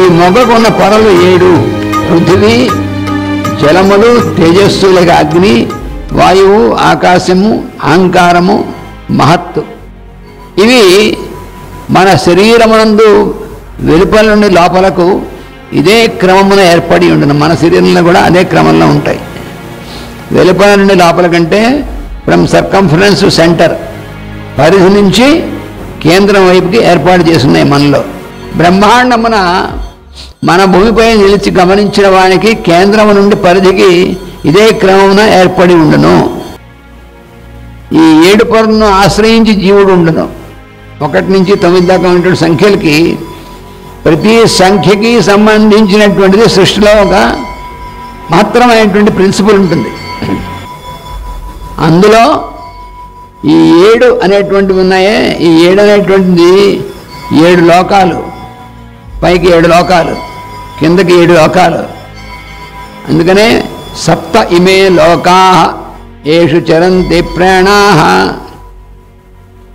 ఈ మొగ్గకున్న పొరలు 7: పృథివీ, జలములు, తేజస్సులుగా అగ్ని, వాయువు, ఆకాశము, అహంకారము, మహత్తు. ఇవి మన శరీరమునందు వెలుపల నుండి లోపలకు ఇదే క్రమమున ఏర్పడి ఉండను. మన శరీరంలో కూడా అదే క్రమంలో ఉంటాయి. వెలుపల నుండి లోపల కంటే ఫ్రమ్ సర్కంఫరెన్స్ సెంటర్, పరిధి నుంచి కేంద్రం వైపుకి ఏర్పాటు చేస్తున్నాయి మనలో. బ్రహ్మాండమున మన భూమిపై నిలిచి గమనించిన వానికి కేంద్రము నుండి పరిధికి ఇదే క్రమమున ఏర్పడి ఉండును. ఈ 7 పొరలను ఆశ్రయించి జీవుడు ఉండును. 1 నుంచి 9 దాకా ఉన్నటువంటి సంఖ్యలకి ప్రతి సంఖ్యకి సంబంధించినటువంటిది సృష్టిలో ఒక మహత్తరమైనటువంటి ప్రిన్సిపల్ ఉంటుంది. అందులో ఈ 7 అనేటువంటివి ఉన్నాయే, ఈ 7 అనేటువంటిది 7 లోకాలు, పైకి 7 లోకాలు, కిందకి 7 లోకాలు. అందుకనే సప్త ఇమే లోకా ఏషు చరంతి ప్రాణాః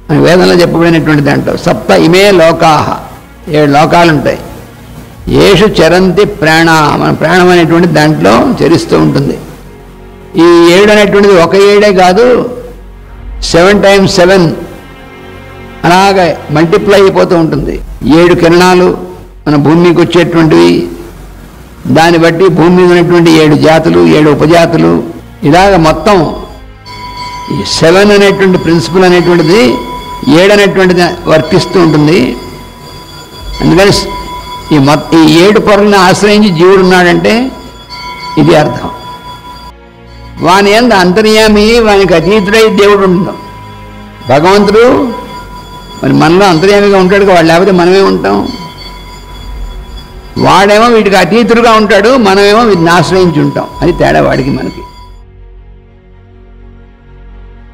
అని వేదంలో చెప్పబడినటువంటి దాంట్లో సప్త ఇమే లోకాః 7 లోకాలు ఉంటాయి. ఏషు చరంతి ప్రాణాః, మన ప్రాణం అనేటువంటి దాంట్లో చరిస్తూ ఉంటుంది. ఈ 7 అనేటువంటిది ఒక 7 కాదు, 7 times 7 అలాగే మల్టిప్లై అయిపోతూ ఉంటుంది. 7 కిరణాలు మన భూమికి వచ్చేటువంటివి, దాన్ని బట్టి భూమి మీద ఉన్నటువంటి 7 జాతులు, 7 ఉపజాతులు, ఇలాగ మొత్తం ఈ 7 అనేటువంటి ప్రిన్సిపల్ అనేటువంటిది 7 అనేటువంటిది వర్తిస్తూ ఉంటుంది. అందుకని ఈ 7 పొరలను ఆశ్రయించి జీవుడు ఉన్నాడంటే ఇది అర్థం. వాని యందు అంతర్యామి, వానికి అతీతుడై దేవుడు ఉండడం. భగవంతుడు మరి మనలో అంతర్యామిగా ఉంటాడు, వాడు లేకపోతే మనమే ఉంటాం. వాడేమో వీటికి అతీతుడుగా ఉంటాడు, మనమేమో వీటిని ఆశ్రయించి ఉంటాం. అది తేడా వాడికి మనకి.